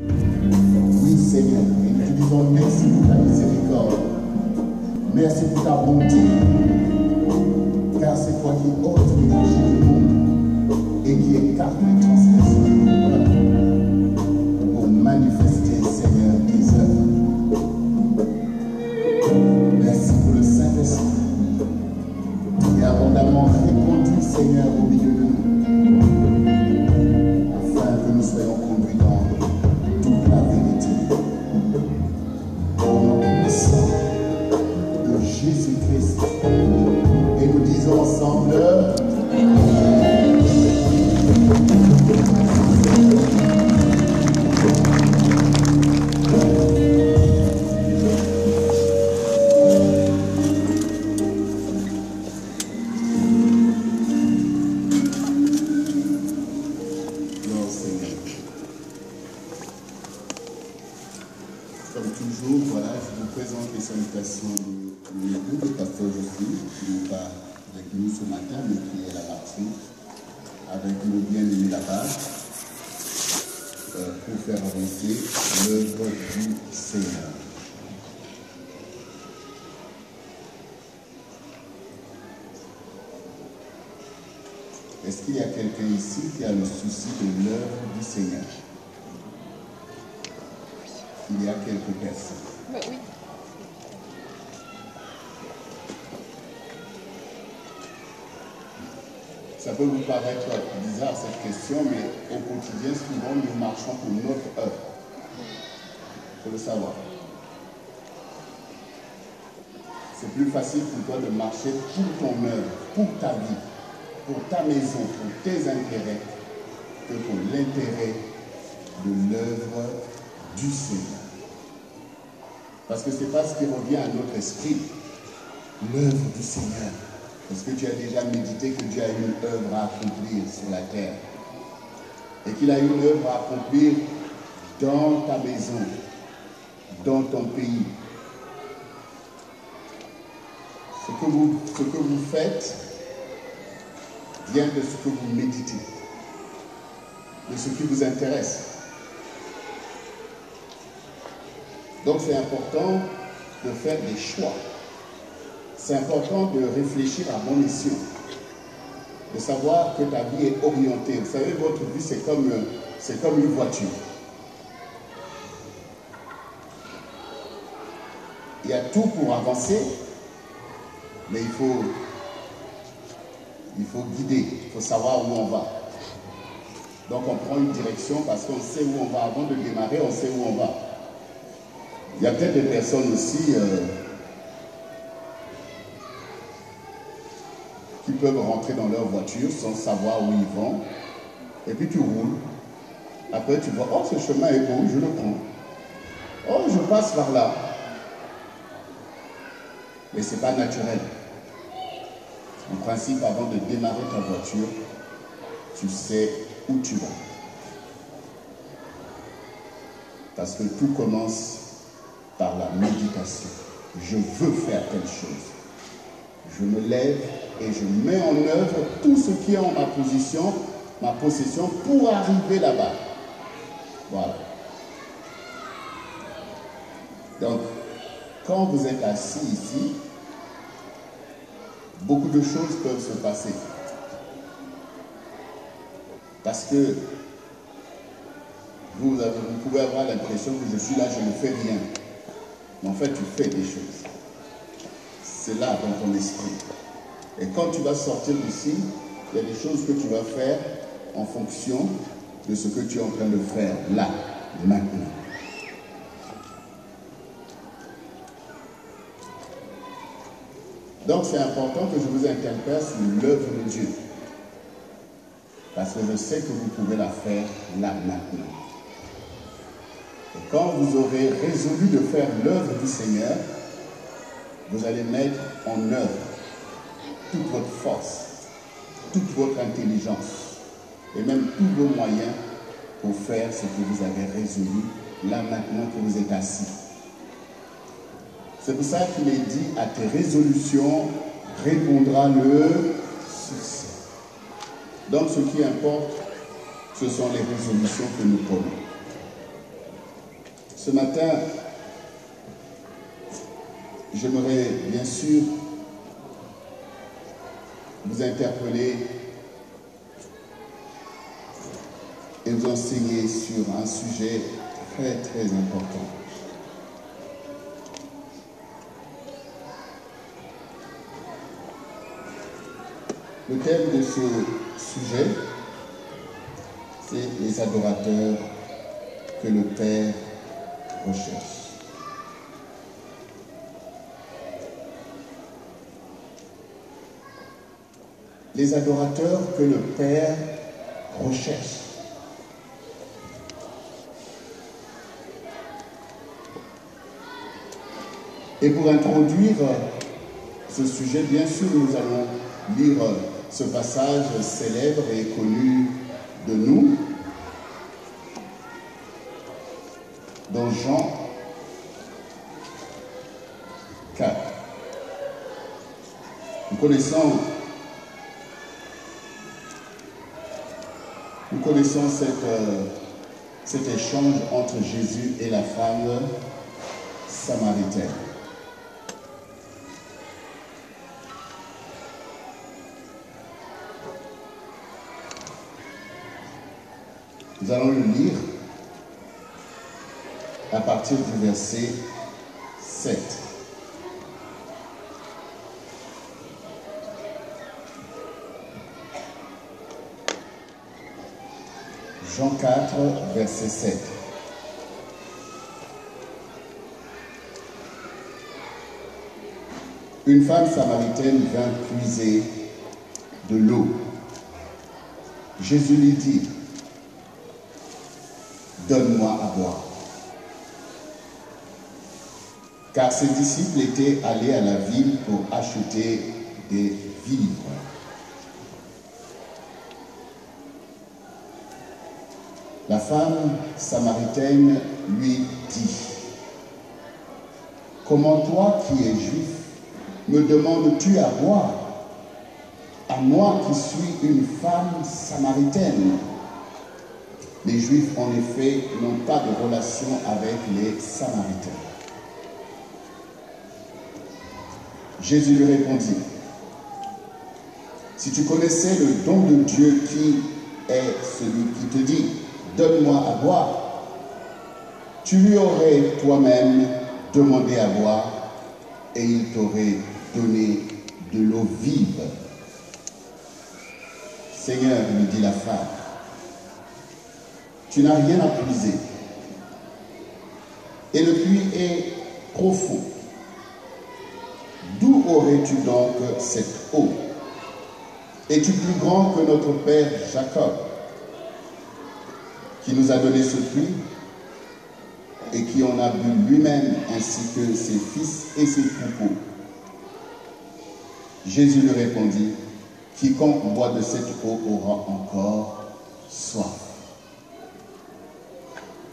Oui, Seigneur, et nous te disons merci pour ta miséricorde. Merci pour ta bonté. Car c'est toi qui ôtes les péchés du monde et qui écarte les transgressions pour manifester, Seigneur, tes œuvres. Merci pour le Saint-Esprit qui a abondamment répandu, Seigneur, au milieu de nous, afin que nous soyons conduits dans toute la vérité. Au nom puissant de Jésus-Christ. Et nous disons ensemble, comme toujours, voilà, je vous présente les salutations de l'époux de Pasteur Joseph, qui n'est pas avec nous ce matin, mais qui est à la Martinique, avec nos bien-aimés là-bas, pour faire avancer l'œuvre du Seigneur. Est-ce qu'il y a quelqu'un ici qui a le souci de l'œuvre du Seigneur? Il y a quelques personnes. Oui. Ça peut vous paraître bizarre cette question, mais au quotidien, souvent, nous marchons pour notre œuvre. Il faut le savoir. C'est plus facile pour toi de marcher pour ton œuvre, pour ta vie, pour ta maison, pour tes intérêts, que pour l'intérêt de l'œuvre du Seigneur. Parce que ce n'est pas ce qui revient à notre esprit, l'œuvre du Seigneur. Est-ce que tu as déjà médité que Dieu a une œuvre à accomplir sur la terre? Et qu'il a une œuvre à accomplir dans ta maison, dans ton pays. Ce que vous faites vient de ce que vous méditez, de ce qui vous intéresse. Donc c'est important de faire des choix. C'est important de réfléchir à bon escient. De savoir que ta vie est orientée. Vous savez, votre vie c'est comme une voiture. Il y a tout pour avancer, mais il faut guider, il faut savoir où on va. Donc on prend une direction parce qu'on sait où on va. Avant de démarrer, on sait où on va. Il y a peut-être des personnes aussi qui peuvent rentrer dans leur voiture sans savoir où ils vont. Et puis tu roules. Après tu vois, oh ce chemin est beau, je le prends. Oh je passe par là. Mais ce n'est pas naturel. En principe, avant de démarrer ta voiture, tu sais où tu vas. Parce que tout commence par la méditation. Je veux faire telle chose. Je me lève et je mets en œuvre tout ce qui est en ma possession pour arriver là-bas. Voilà. Donc, quand vous êtes assis ici, beaucoup de choses peuvent se passer. Parce que vous pouvez avoir l'impression que je suis là, je ne fais rien. Mais en fait, tu fais des choses. C'est là dans ton esprit. Et quand tu vas sortir d'ici, il y a des choses que tu vas faire en fonction de ce que tu es en train de faire là, maintenant. Donc c'est important que je vous interpelle sur l'œuvre de Dieu. Parce que je sais que vous pouvez la faire là, maintenant. Et quand vous aurez résolu de faire l'œuvre du Seigneur, vous allez mettre en œuvre toute votre force, toute votre intelligence et même tous vos moyens pour faire ce que vous avez résolu là maintenant que vous êtes assis. C'est pour ça qu'il est dit, à tes résolutions répondra le succès. Donc ce qui importe, ce sont les résolutions que nous prenons. Ce matin, j'aimerais bien sûr vous interpeller et vous enseigner sur un sujet très très important. Le thème de ce sujet, c'est les adorateurs que le Père recherche. Les adorateurs que le Père recherche. Et pour introduire ce sujet, bien sûr, nous allons lire ce passage célèbre et connu de nous, dans Jean 4. Nous connaissons cet échange entre Jésus et la femme samaritaine. Nous allons le lire à partir du verset 7. Jean 4, verset 7. Une femme samaritaine vint puiser de l'eau. Jésus lui dit, « Donne-moi à boire. » Car ses disciples étaient allés à la ville pour acheter des vivres. La femme samaritaine lui dit, « Comment toi qui es juif, me demandes-tu à boire, à moi qui suis une femme samaritaine ?» Les Juifs, en effet, n'ont pas de relation avec les Samaritains. Jésus lui répondit, « Si tu connaissais le don de Dieu qui est celui qui te dit, « Donne-moi à boire », tu lui aurais toi-même demandé à boire et il t'aurait donné de l'eau vive. » Seigneur, lui dit la femme, tu n'as rien à puiser, et le puits est profond. D'où aurais-tu donc cette eau? Es-tu plus grand que notre père Jacob, qui nous a donné ce puits, et qui en a bu lui-même, ainsi que ses fils et ses troupeaux? Jésus lui répondit, quiconque boit de cette eau aura encore soif.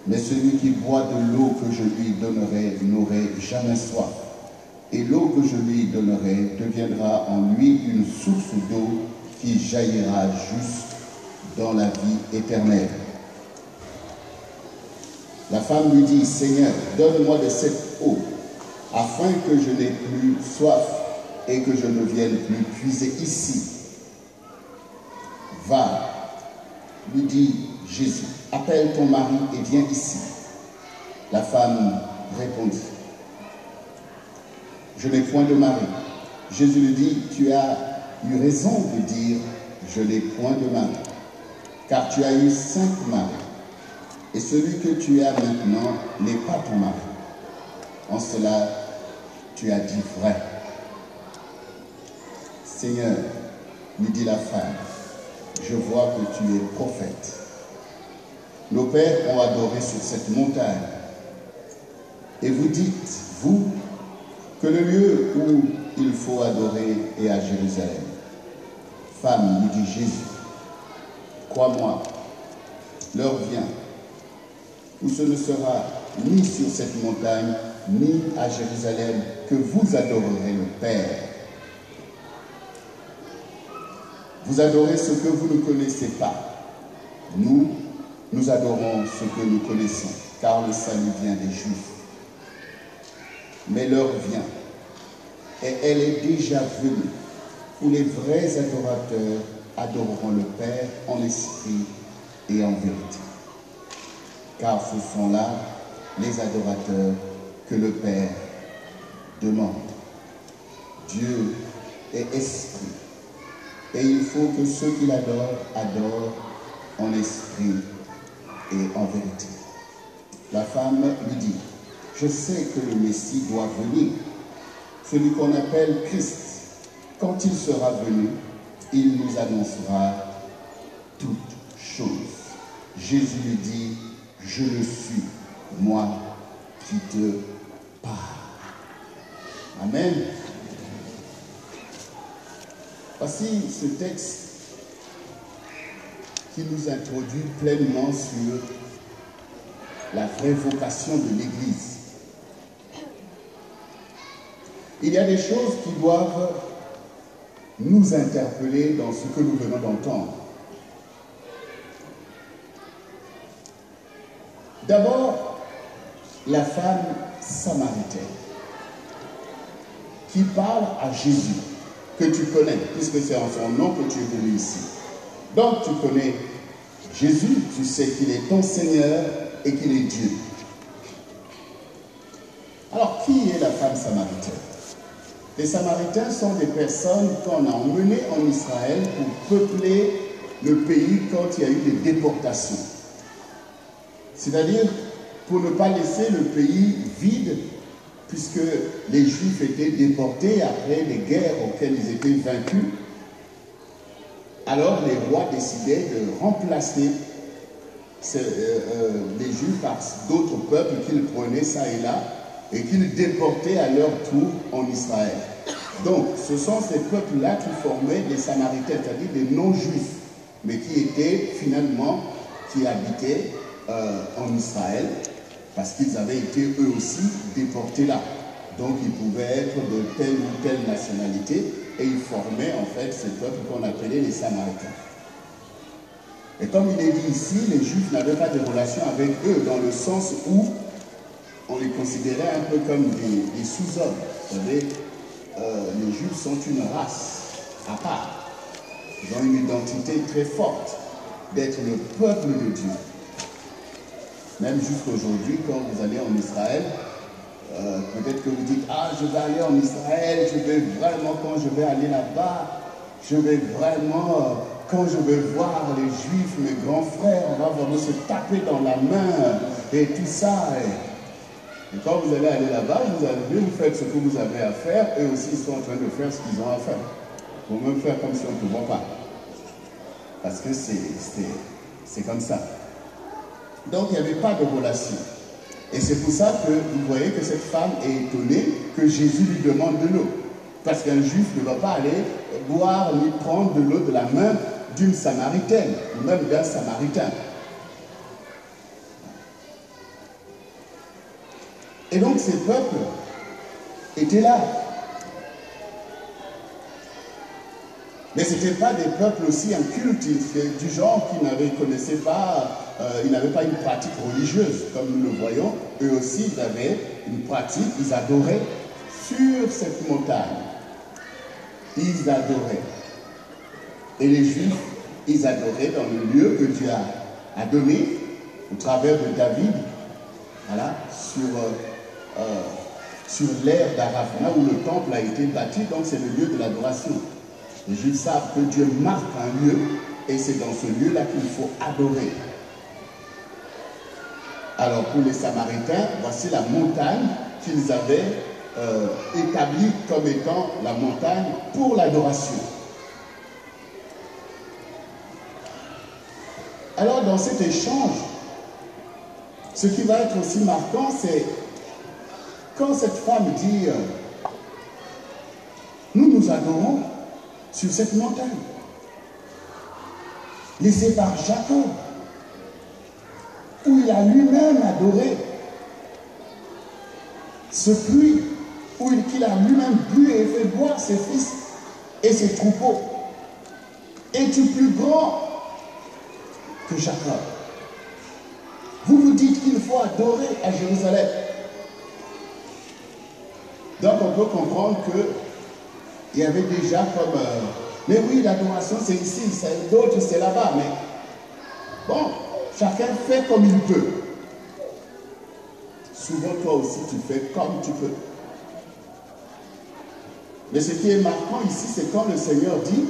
Mais celui qui boit de l'eau que je lui donnerai n'aurait jamais soif. Et l'eau que je lui donnerai deviendra en lui une source d'eau qui jaillira juste dans la vie éternelle. La femme lui dit, Seigneur, donne-moi de cette eau, afin que je n'ai plus soif et que je ne vienne plus puiser ici. Va, lui dit Jésus, appelle ton mari et viens ici. La femme répondit, je n'ai point de mari. Jésus lui dit, tu as eu raison de dire, je n'ai point de mari, car tu as eu 5 maris, et celui que tu as maintenant n'est pas ton mari. En cela, tu as dit vrai. Seigneur, lui dit la femme, je vois que tu es prophète. Nos pères ont adoré sur cette montagne. Et vous dites, vous, que le lieu où il faut adorer est à Jérusalem. Femme, lui dit Jésus, crois-moi, l'heure vient où ce ne sera ni sur cette montagne, ni à Jérusalem que vous adorerez le Père. Vous adorez ce que vous ne connaissez pas. Nous adorons ce que nous connaissons, car le salut vient des Juifs. Mais l'heure vient, et elle est déjà venue, où les vrais adorateurs adoreront le Père en esprit et en vérité. Car ce sont là les adorateurs que le Père demande. Dieu est esprit, et il faut que ceux qui l'adorent adorent en esprit et en vérité. La femme lui dit, je sais que le Messie doit venir, celui qu'on appelle Christ. Quand il sera venu, il nous annoncera toutes choses. Jésus lui dit, je le suis, moi qui te parle. Amen. Voici ce texte qui nous introduit pleinement sur la vraie vocation de l'Église. Il y a des choses qui doivent nous interpeller dans ce que nous venons d'entendre. D'abord, la femme samaritaine qui parle à Jésus, que tu connais, puisque c'est en son nom que tu es venu ici. Donc tu connais Jésus, tu sais qu'il est ton Seigneur et qu'il est Dieu. Alors, qui est la femme samaritaine? Les Samaritains sont des personnes qu'on a emmenées en Israël pour peupler le pays quand il y a eu des déportations. C'est-à-dire pour ne pas laisser le pays vide, puisque les Juifs étaient déportés après les guerres auxquelles ils étaient vaincus. Alors les rois décidaient de remplacer les Juifs par d'autres peuples qu'ils prenaient ça et là et qu'ils déportaient à leur tour en Israël. Donc ce sont ces peuples-là qui formaient les Samaritains, c'est-à-dire des non-Juifs, mais qui étaient finalement, qui habitaient en Israël, parce qu'ils avaient été eux aussi déportés là. Donc ils pouvaient être de telle ou telle nationalité et ils formaient en fait ce peuple qu'on appelait les Samaritains. Et comme il est dit ici, les Juifs n'avaient pas de relation avec eux dans le sens où on les considérait un peu comme des sous-hommes. Vous savez, les Juifs sont une race à part. Ils ont une identité très forte d'être le peuple de Dieu. Même jusqu'aujourd'hui, quand vous allez en Israël, peut-être que vous dites, ah, je vais aller en Israël, je vais vraiment, quand je vais aller là-bas, je vais vraiment, quand je vais voir les Juifs, mes grands frères, on va vraiment se taper dans la main et tout ça. Et quand vous allez aller là-bas, vous arrivez, vous faites ce que vous avez à faire, eux aussi ils sont en train de faire ce qu'ils ont à faire. Pour même faire comme si on ne te voit pas. Parce que c'est comme ça. Donc il n'y avait pas de relation. Et c'est pour ça que vous voyez que cette femme est étonnée que Jésus lui demande de l'eau. Parce qu'un juif ne va pas aller boire ni prendre de l'eau de la main d'une samaritaine, ou même d'un samaritain. Et donc ces peuples étaient là. Mais ce n'étaient pas des peuples aussi incultes, du genre qui connaissaient pas, ils n'avaient pas une pratique religieuse, comme nous le voyons. Eux aussi, ils avaient une pratique, ils adoraient sur cette montagne. Ils adoraient. Et les Juifs, ils adoraient dans le lieu que Dieu a donné, au travers de David, voilà, sur l'ère d'Arafna, où le temple a été bâti, donc c'est le lieu de l'adoration. Les Juifs savent que Dieu marque un lieu, et c'est dans ce lieu-là qu'il faut adorer. Alors pour les Samaritains, voici la montagne qu'ils avaient établie comme étant la montagne pour l'adoration. Alors dans cet échange, ce qui va être aussi marquant, c'est quand cette femme dit « Nous adorons sur cette montagne, laissée par Jacob, où il a lui-même adoré ce puits, où il a lui-même bu et fait boire ses fils et ses troupeaux. Es-tu plus grand que Jacob? Vous vous dites qu'il faut faut adorer à Jérusalem. Donc on peut comprendre qu'il y avait déjà comme... mais oui, l'adoration c'est ici, d'autres c'est là-bas. Mais bon, chacun fait comme il peut. Souvent toi aussi tu fais comme tu peux. Mais ce qui est marquant ici, c'est quand le Seigneur dit,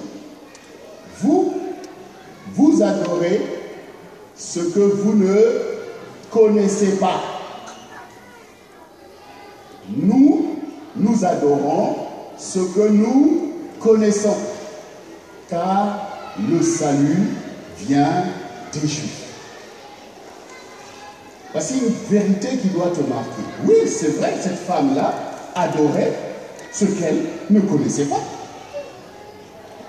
vous adorez ce que vous ne connaissez pas. Nous adorons ce que nous connaissons, car le salut vient des Juifs. Voici une vérité qui doit te marquer. Oui, c'est vrai que cette femme-là adorait ce qu'elle ne connaissait pas.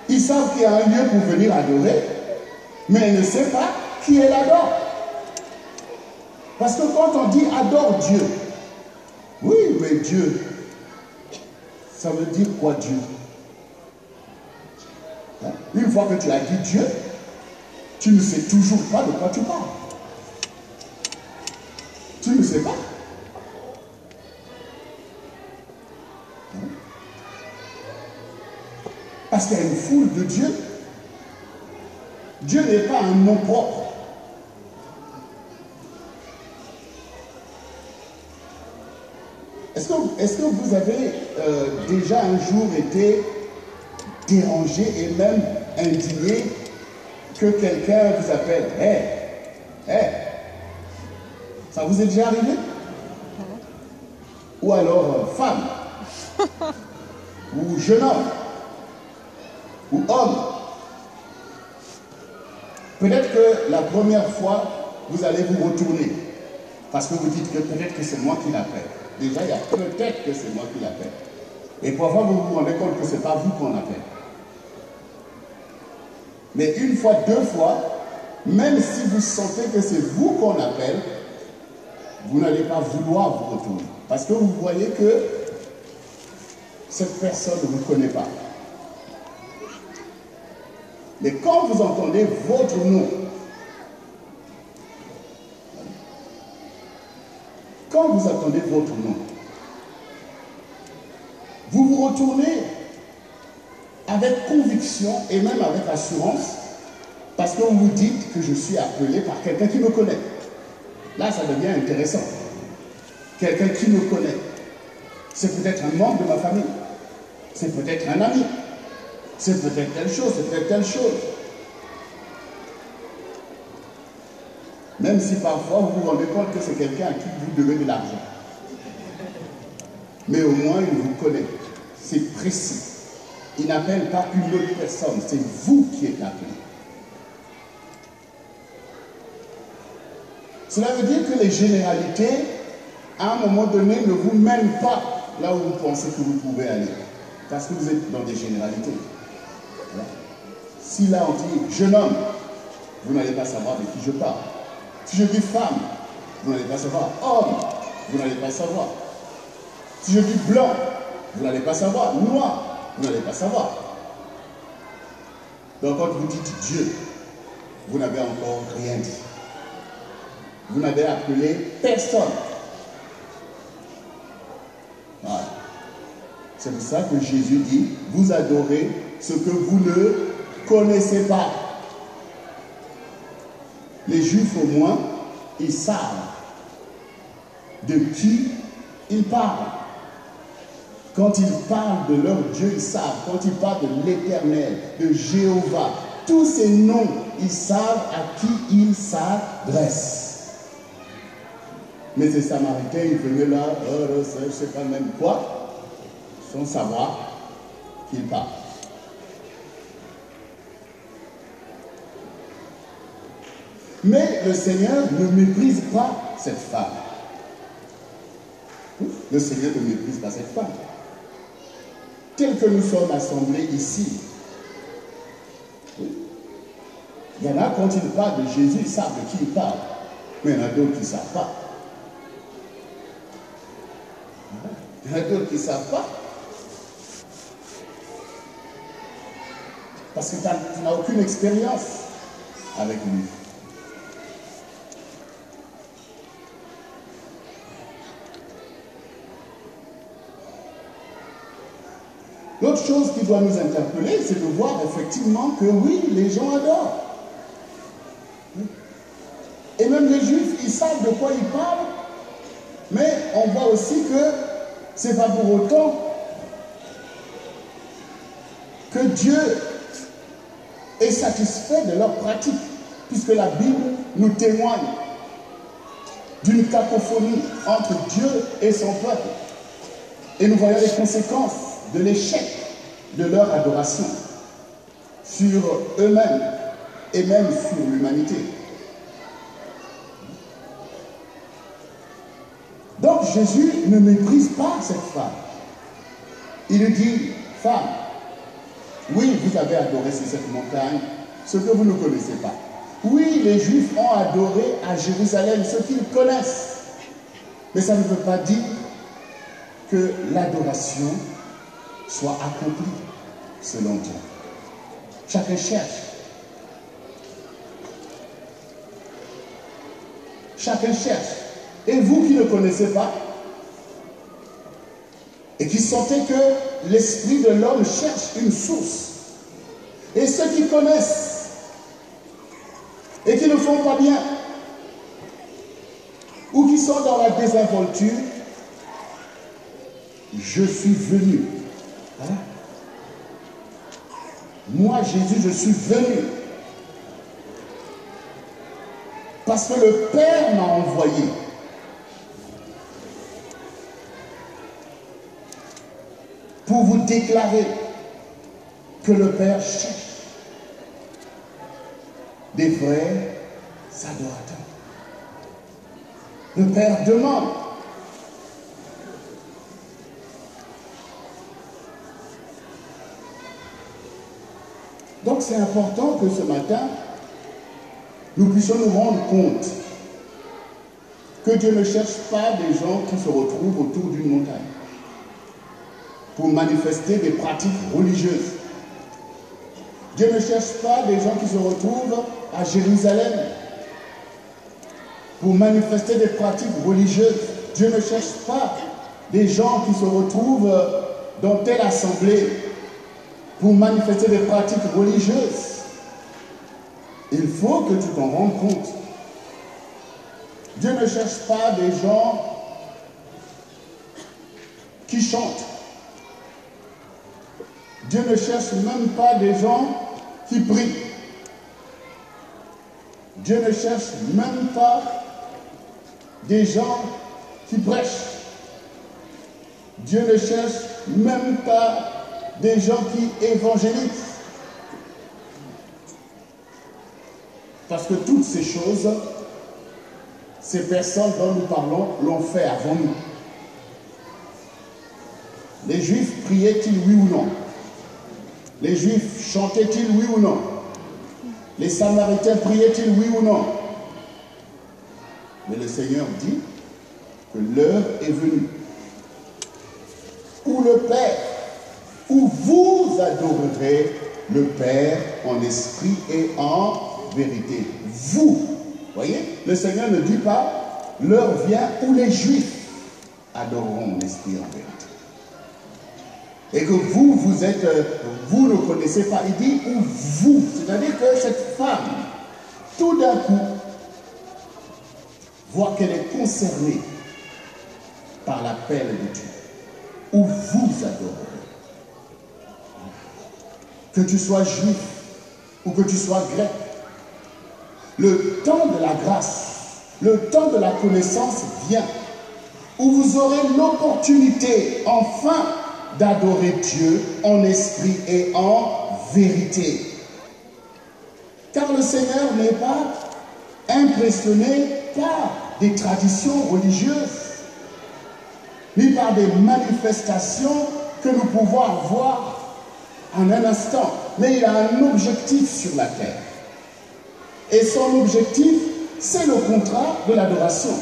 Ils savent qu'il y a un lieu pour venir adorer, mais elle ne sait pas qui elle adore. Parce que quand on dit adore Dieu, oui, mais Dieu, ça veut dire quoi Dieu? Hein? Une fois que tu as dit Dieu, tu ne sais toujours pas de quoi tu parles. Tu ne sais pas. Hein? Parce qu'il y a une foule de Dieu. Dieu n'est pas un nom propre. Est-ce que vous avez déjà un jour été dérangé et même indigné que quelqu'un vous appelle « Hey, hey ». Ça vous est déjà arrivé? Ou alors femme, ou jeune homme, ou homme. Peut-être que la première fois, vous allez vous retourner. Parce que vous dites que peut-être que c'est moi qui l'appelle. Déjà, il y a peut-être que c'est moi qui l'appelle. Et parfois, vous vous rendez compte que ce n'est pas vous qu'on appelle. Mais une fois, deux fois, même si vous sentez que c'est vous qu'on appelle, vous n'allez pas vouloir vous retourner. Parce que vous voyez que cette personne ne vous connaît pas. Mais quand vous entendez votre nom, quand vous entendez votre nom, vous vous retournez avec conviction et même avec assurance, parce que vous vous dites que je suis appelé par quelqu'un qui me connaît. Là, ça devient intéressant. Quelqu'un qui me connaît. C'est peut-être un membre de ma famille. C'est peut-être un ami. C'est peut-être telle chose, c'est peut-être telle chose. Même si parfois vous vous rendez compte que c'est quelqu'un à qui vous devez de l'argent. Mais au moins il vous connaît. C'est précis. Il n'appelle pas une autre personne, c'est vous qui êtes appelé. Cela veut dire que les généralités, à un moment donné, ne vous mènent pas là où vous pensez que vous pouvez aller. Parce que vous êtes dans des généralités. Voilà. Si là on dit jeune homme, vous n'allez pas savoir de qui je parle. Si je dis femme, vous n'allez pas savoir. Homme, vous n'allez pas savoir. Si je dis blanc, vous n'allez pas savoir. Noir, vous n'allez pas savoir. Donc quand vous dites Dieu, vous n'avez encore rien dit. Vous n'avez appelé personne. Voilà. C'est pour ça que Jésus dit, vous adorez ce que vous ne connaissez pas. Les Juifs au moins, ils savent de qui ils parlent. Quand ils parlent de leur Dieu, ils savent. Quand ils parlent de l'Éternel, de Jéhovah, tous ces noms, ils savent à qui ils s'adressent. Mais ces Samaritains, ils venaient là, je ne sais pas même quoi, sans savoir qu'ils parlent. Mais le Seigneur ne méprise pas cette femme. Le Seigneur ne méprise pas cette femme. Tel que nous sommes assemblés ici, il y en a, quand ils parlent de Jésus, ils savent de qui ils parlent. Mais il y en a d'autres qui ne savent pas. Il y en a d'autres qui ne savent pas. Parce que tu n'as aucune expérience avec lui. L'autre chose qui doit nous interpeller, c'est de voir effectivement que oui, les gens adorent. Et même les Juifs, ils savent de quoi ils parlent, mais on voit aussi que ce n'est pas pour autant que Dieu est satisfait de leur pratique, puisque la Bible nous témoigne d'une cacophonie entre Dieu et son peuple. Et nous voyons les conséquences de l'échec de leur adoration sur eux-mêmes et même sur l'humanité. Donc Jésus ne méprise pas cette femme. Il lui dit, femme, oui, vous avez adoré sur cette montagne ce que vous ne connaissez pas. Oui, les Juifs ont adoré à Jérusalem ce qu'ils connaissent. Mais ça ne veut pas dire que l'adoration soit accomplie selon Dieu. Chacun cherche. Chacun cherche. Et vous qui ne connaissez pas, et qui sentez que l'esprit de l'homme cherche une source, et ceux qui connaissent, et qui ne font pas bien, ou qui sont dans la désinvolture, je suis venu. Hein? Moi, Jésus, je suis venu. Parce que le Père m'a envoyé. Pour vous déclarer que le Père cherche des vrais adorateurs. Le Père demande. Donc c'est important que ce matin, nous puissions nous rendre compte que Dieu ne cherche pas des gens qui se retrouvent autour d'une montagne pour manifester des pratiques religieuses. Dieu ne cherche pas des gens qui se retrouvent à Jérusalem pour manifester des pratiques religieuses. Dieu ne cherche pas des gens qui se retrouvent dans telle assemblée pour manifester des pratiques religieuses. Il faut que tu t'en rendes compte. Dieu ne cherche pas des gens qui chantent. Dieu ne cherche même pas des gens qui prient. Dieu ne cherche même pas des gens qui prêchent. Dieu ne cherche même pas des gens qui évangélisent. Parce que toutes ces choses, ces personnes dont nous parlons l'ont fait avant nous. Les Juifs priaient-ils oui ou non? Les Juifs chantaient-ils oui ou non? Les Samaritains priaient-ils oui ou non? Mais le Seigneur dit que l'heure est venue où le Père, où vous adorerez le Père en esprit et en vérité. Vous, voyez, le Seigneur ne dit pas l'heure vient où les Juifs adoreront en esprit et en vérité. Et que vous, vous ne connaissez pas. Il dit où vous, c'est-à-dire que cette femme, tout d'un coup, voit qu'elle est concernée par l'appel de Dieu. Où vous adorerez. Que tu sois juif ou que tu sois grec, le temps de la grâce, le temps de la connaissance vient, où vous aurez l'opportunité, enfin, d'adorer Dieu en esprit et en vérité. Car le Seigneur n'est pas impressionné par des traditions religieuses, ni par des manifestations que nous pouvons avoir en un instant. Mais il a un objectif sur la terre. Et son objectif, c'est le contrat de l'adoration.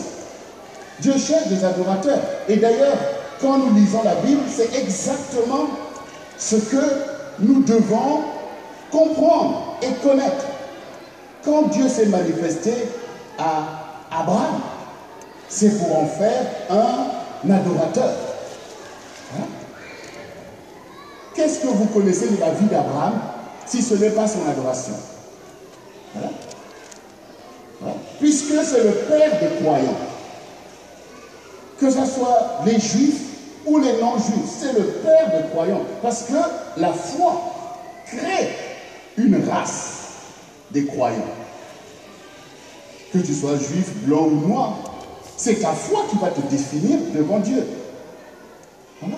Dieu cherche des adorateurs. Et d'ailleurs, quand nous lisons la Bible, c'est exactement ce que nous devons comprendre et connaître. Quand Dieu s'est manifesté à Abraham, c'est pour en faire un adorateur. Hein? Qu'est-ce que vous connaissez de la vie d'Abraham si ce n'est pas son adoration? Voilà. Voilà. Puisque c'est le père des croyants, que ce soit les juifs ou les non-juifs, c'est le père des croyants. Parce que la foi crée une race des croyants. Que tu sois juif, blanc ou noir, c'est ta foi qui va te définir devant Dieu. Voilà.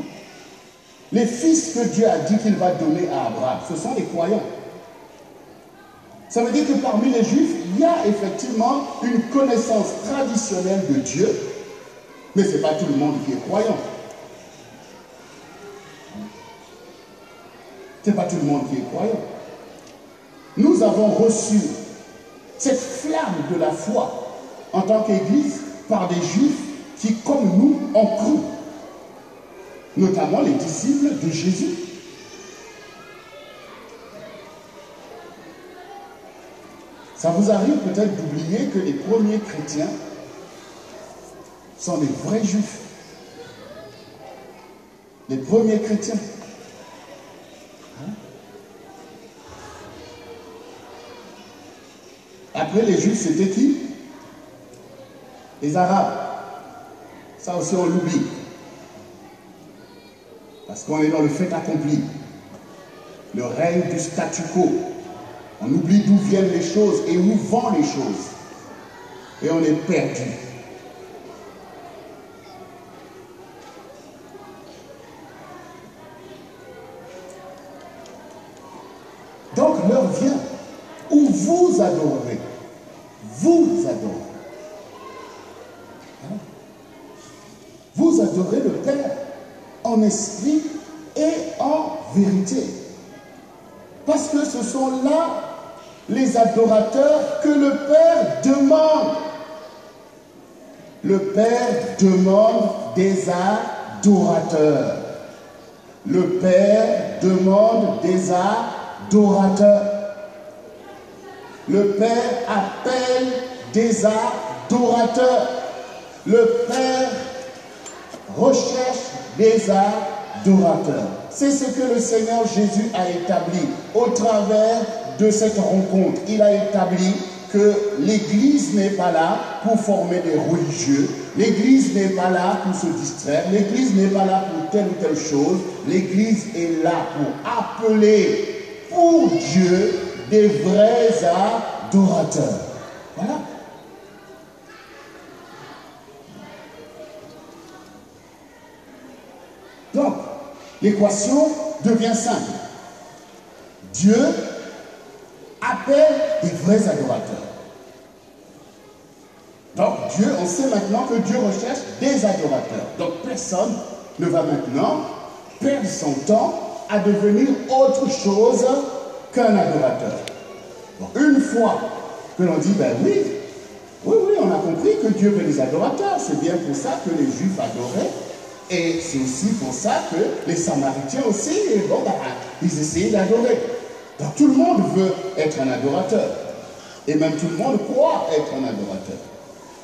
Les fils que Dieu a dit qu'il va donner à Abraham, ce sont les croyants. Ça veut dire que parmi les juifs, il y a effectivement une connaissance traditionnelle de Dieu, mais ce n'est pas tout le monde qui est croyant. Ce n'est pas tout le monde qui est croyant. Nous avons reçu cette flamme de la foi en tant qu'Église par des juifs qui, comme nous, ont cru. Notamment les disciples de Jésus. Ça vous arrive peut-être d'oublier que les premiers chrétiens sont des vrais juifs. Les premiers chrétiens. Hein? Après les juifs, c'était qui? Les arabes. Ça aussi on l'oublie. Parce qu'on est dans le fait accompli. Le règne du statu quo. On oublie d'où viennent les choses et où vont les choses. Et on est perdu. Donc l'heure vient où vous adorerez. Vous adorez. Hein? Vous adorez le Père en esprit et en vérité. Parce que ce sont là les adorateurs que le Père demande. Le Père demande des adorateurs. Le Père demande des adorateurs. Le Père appelle des adorateurs. Le Père recherche des adorateurs. C'est ce que le Seigneur Jésus a établi au travers de cette rencontre. Il a établi que l'Église n'est pas là pour former des religieux. L'Église n'est pas là pour se distraire. L'Église n'est pas là pour telle ou telle chose. L'Église est là pour appeler pour Dieu des vrais adorateurs. Voilà. Donc, l'équation devient simple. Dieu appelle des vrais adorateurs. Donc, Dieu, on sait maintenant que Dieu recherche des adorateurs. Donc, personne ne va maintenant perdre son temps à devenir autre chose qu'un adorateur. Donc, une fois que l'on dit, ben oui, on a compris que Dieu veut des adorateurs. C'est bien pour ça que les Juifs adoraient. Et c'est aussi pour ça que les Samaritains aussi, bon, bah, ils essayaient d'adorer. Donc tout le monde veut être un adorateur. Et même tout le monde croit être un adorateur.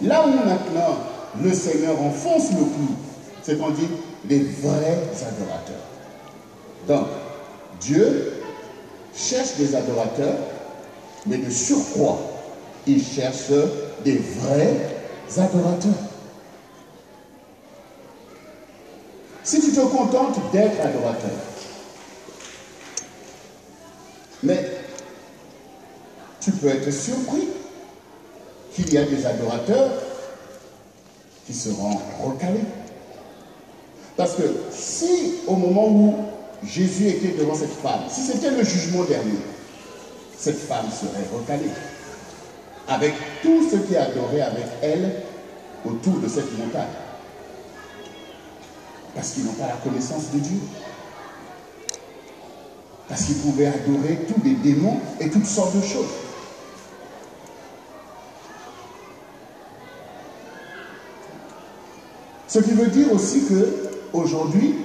Là où maintenant le Seigneur enfonce le clou, c'est qu'on dit les vrais adorateurs. Donc, Dieu cherche des adorateurs, mais de surcroît, il cherche des vrais adorateurs. Si tu te contentes d'être adorateur, mais tu peux être surpris qu'il y a des adorateurs qui seront recalés. Parce que si au moment où Jésus était devant cette femme, si c'était le jugement dernier, cette femme serait recalée. Avec tout ce qui adorait avec elle autour de cette montagne. Parce qu'ils n'ont pas la connaissance de Dieu. Parce qu'ils pouvaient adorer tous les démons et toutes sortes de choses. Ce qui veut dire aussi que aujourd'hui,